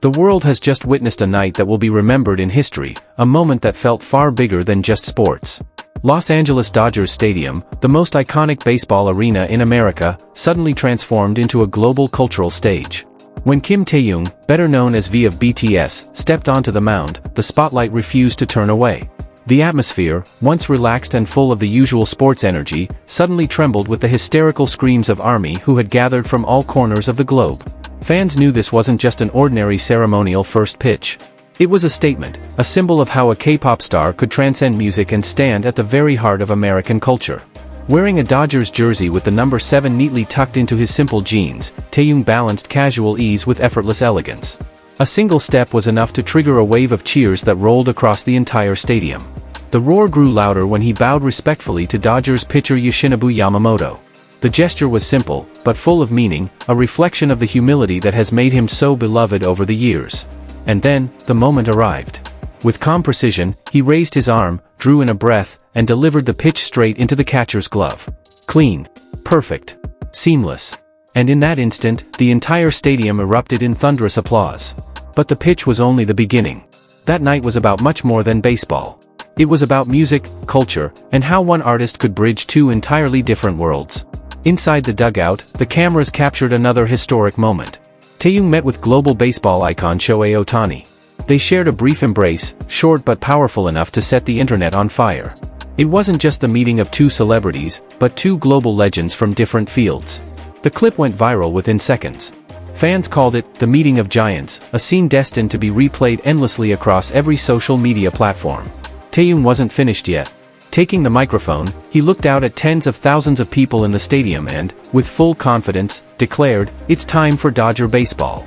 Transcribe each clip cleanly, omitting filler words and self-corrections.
The world has just witnessed a night that will be remembered in history, a moment that felt far bigger than just sports. Los Angeles Dodgers Stadium, the most iconic baseball arena in America, suddenly transformed into a global cultural stage. When Kim Tae-young, better known as V of BTS, stepped onto the mound, the spotlight refused to turn away. The atmosphere, once relaxed and full of the usual sports energy, suddenly trembled with the hysterical screams of ARMY who had gathered from all corners of the globe. Fans knew this wasn't just an ordinary ceremonial first pitch. It was a statement, a symbol of how a K-pop star could transcend music and stand at the very heart of American culture. Wearing a Dodgers jersey with the number 7 neatly tucked into his simple jeans, Tae-young balanced casual ease with effortless elegance. A single step was enough to trigger a wave of cheers that rolled across the entire stadium. The roar grew louder when he bowed respectfully to Dodgers pitcher Yoshinobu Yamamoto. The gesture was simple, but full of meaning, a reflection of the humility that has made him so beloved over the years. And then, the moment arrived. With calm precision, he raised his arm, drew in a breath, and delivered the pitch straight into the catcher's glove. Clean. Perfect. Seamless. And in that instant, the entire stadium erupted in thunderous applause. But the pitch was only the beginning. That night was about much more than baseball. It was about music, culture, and how one artist could bridge two entirely different worlds. Inside the dugout, the cameras captured another historic moment. Tae-young met with global baseball icon Shohei Ohtani. They shared a brief embrace, short but powerful enough to set the internet on fire. It wasn't just the meeting of two celebrities, but two global legends from different fields. The clip went viral within seconds. Fans called it the Meeting of Giants, a scene destined to be replayed endlessly across every social media platform. Tae-young wasn't finished yet. Taking the microphone, he looked out at tens of thousands of people in the stadium and, with full confidence, declared, "It's time for Dodger baseball."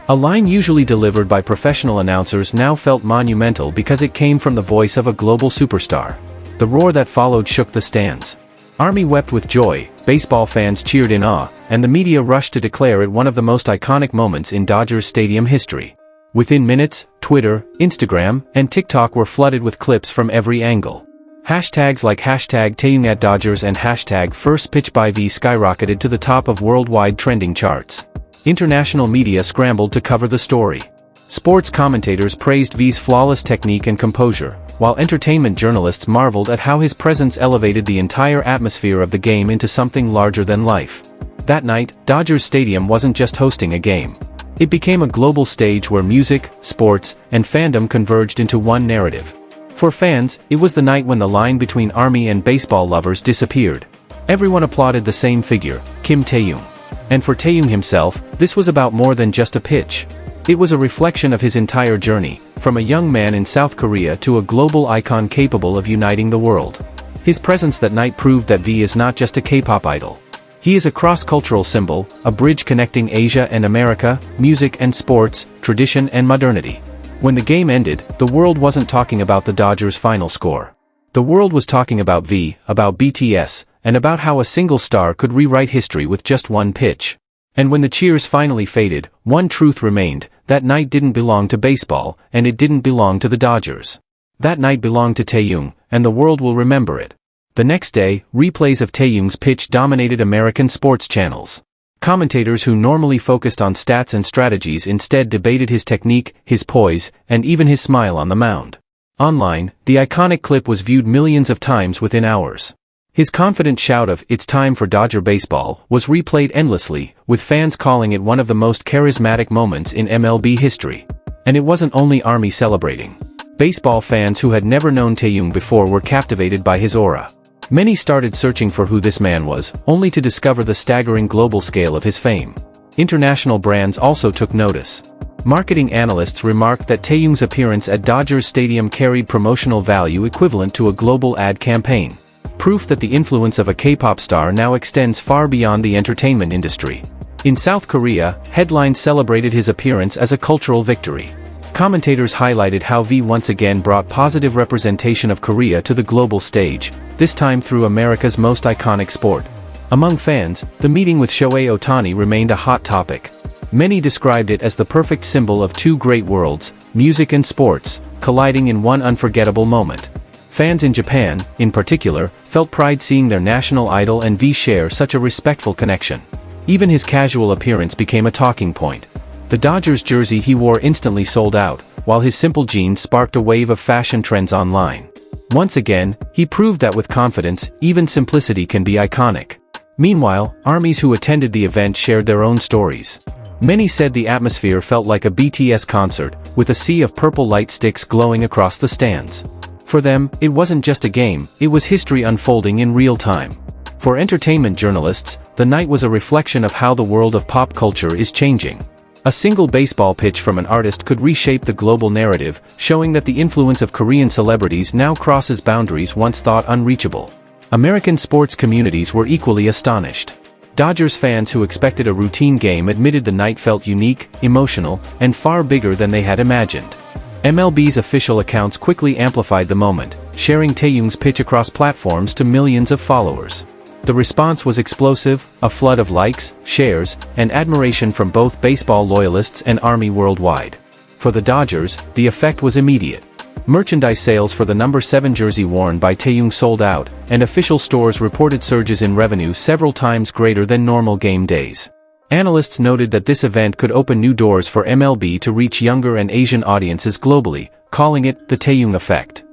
A line usually delivered by professional announcers now felt monumental because it came from the voice of a global superstar. The roar that followed shook the stands. ARMY wept with joy, baseball fans cheered in awe, and the media rushed to declare it one of the most iconic moments in Dodgers Stadium history. Within minutes, Twitter, Instagram, and TikTok were flooded with clips from every angle. Hashtags like #Taeyong@Dodgers and #FirstPitchByV skyrocketed to the top of worldwide trending charts. International media scrambled to cover the story. Sports commentators praised V's flawless technique and composure, while entertainment journalists marveled at how his presence elevated the entire atmosphere of the game into something larger than life. That night, Dodgers Stadium wasn't just hosting a game. It became a global stage where music, sports, and fandom converged into one narrative. For fans, it was the night when the line between ARMY and baseball lovers disappeared. Everyone applauded the same figure, Kim Tae-young. And for Tae-young himself, this was about more than just a pitch. It was a reflection of his entire journey, from a young man in South Korea to a global icon capable of uniting the world. His presence that night proved that V is not just a K-pop idol. He is a cross-cultural symbol, a bridge connecting Asia and America, music and sports, tradition and modernity. When the game ended, the world wasn't talking about the Dodgers' final score. The world was talking about V, about BTS, and about how a single star could rewrite history with just one pitch. And when the cheers finally faded, one truth remained: that night didn't belong to baseball, and it didn't belong to the Dodgers. That night belonged to Tae-young, and the world will remember it. The next day, replays of Tae-young's pitch dominated American sports channels. Commentators who normally focused on stats and strategies instead debated his technique, his poise, and even his smile on the mound. Online, the iconic clip was viewed millions of times within hours. His confident shout of "It's time for Dodger baseball" was replayed endlessly, with fans calling it one of the most charismatic moments in MLB history. And it wasn't only ARMY celebrating. Baseball fans who had never known Tae-young before were captivated by his aura. Many started searching for who this man was, only to discover the staggering global scale of his fame. International brands also took notice. Marketing analysts remarked that Tae-young's appearance at Dodgers Stadium carried promotional value equivalent to a global ad campaign. Proof that the influence of a K-pop star now extends far beyond the entertainment industry. In South Korea, headlines celebrated his appearance as a cultural victory. Commentators highlighted how V once again brought positive representation of Korea to the global stage, this time through America's most iconic sport. Among fans, the meeting with Shohei Ohtani remained a hot topic. Many described it as the perfect symbol of two great worlds, music and sports, colliding in one unforgettable moment. Fans in Japan, in particular, felt pride seeing their national idol and V share such a respectful connection. Even his casual appearance became a talking point. The Dodgers jersey he wore instantly sold out, while his simple jeans sparked a wave of fashion trends online. Once again, he proved that with confidence, even simplicity can be iconic. Meanwhile, armies who attended the event shared their own stories. Many said the atmosphere felt like a BTS concert, with a sea of purple light sticks glowing across the stands. For them, it wasn't just a game, it was history unfolding in real time. For entertainment journalists, the night was a reflection of how the world of pop culture is changing. A single baseball pitch from an artist could reshape the global narrative, showing that the influence of Korean celebrities now crosses boundaries once thought unreachable. American sports communities were equally astonished. Dodgers fans who expected a routine game admitted the night felt unique, emotional, and far bigger than they had imagined. MLB's official accounts quickly amplified the moment, sharing Taehyung's pitch across platforms to millions of followers. The response was explosive, a flood of likes, shares, and admiration from both baseball loyalists and Army worldwide. For the Dodgers, the effect was immediate. Merchandise sales for the number 7 jersey worn by Taehyung sold out, and official stores reported surges in revenue several times greater than normal game days. Analysts noted that this event could open new doors for MLB to reach younger and Asian audiences globally, calling it the Taehyung effect.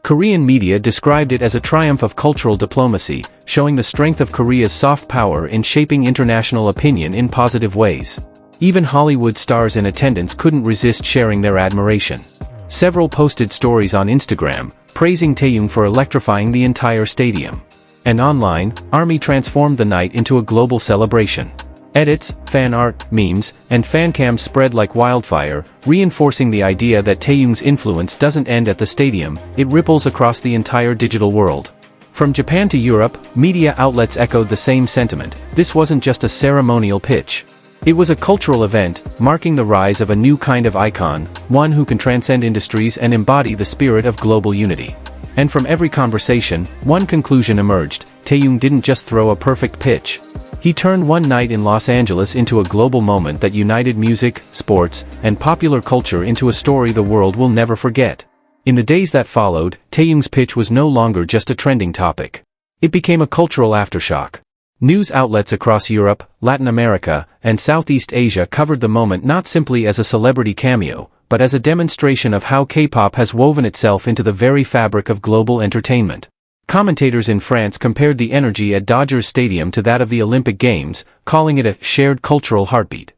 Korean media described it as a triumph of cultural diplomacy, showing the strength of Korea's soft power in shaping international opinion in positive ways. Even Hollywood stars in attendance couldn't resist sharing their admiration. Several posted stories on Instagram, praising Taehyung for electrifying the entire stadium. And online, Army transformed the night into a global celebration. Edits, fan art, memes, and fancams spread like wildfire, reinforcing the idea that Taehyung's influence doesn't end at the stadium, it ripples across the entire digital world. From Japan to Europe, media outlets echoed the same sentiment. This wasn't just a ceremonial pitch. It was a cultural event, marking the rise of a new kind of icon, one who can transcend industries and embody the spirit of global unity. And from every conversation, one conclusion emerged: Taehyung didn't just throw a perfect pitch. He turned one night in Los Angeles into a global moment that united music, sports, and popular culture into a story the world will never forget. In the days that followed, Taehyung's pitch was no longer just a trending topic. It became a cultural aftershock. News outlets across Europe, Latin America, and Southeast Asia covered the moment not simply as a celebrity cameo, but as a demonstration of how K-pop has woven itself into the very fabric of global entertainment. Commentators in France compared the energy at Dodgers Stadium to that of the Olympic Games, calling it a shared cultural heartbeat.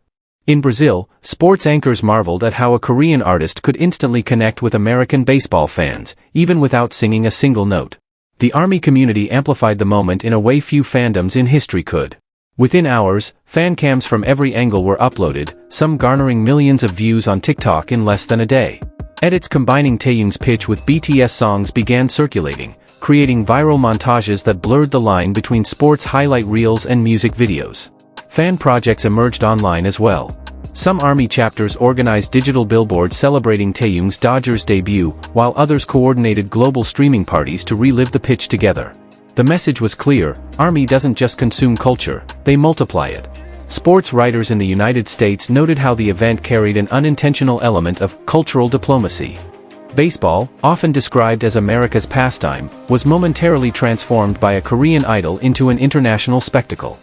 In Brazil, sports anchors marveled at how a Korean artist could instantly connect with American baseball fans, even without singing a single note. The Army community amplified the moment in a way few fandoms in history could. Within hours, fancams from every angle were uploaded, some garnering millions of views on TikTok in less than a day. Edits combining Taehyung's pitch with BTS songs began circulating, creating viral montages that blurred the line between sports highlight reels and music videos. Fan projects emerged online as well. Some Army chapters organized digital billboards celebrating Taehyung's Dodgers debut, while others coordinated global streaming parties to relive the pitch together. The message was clear: Army doesn't just consume culture, they multiply it. Sports writers in the United States noted how the event carried an unintentional element of cultural diplomacy. Baseball, often described as America's pastime, was momentarily transformed by a Korean idol into an international spectacle.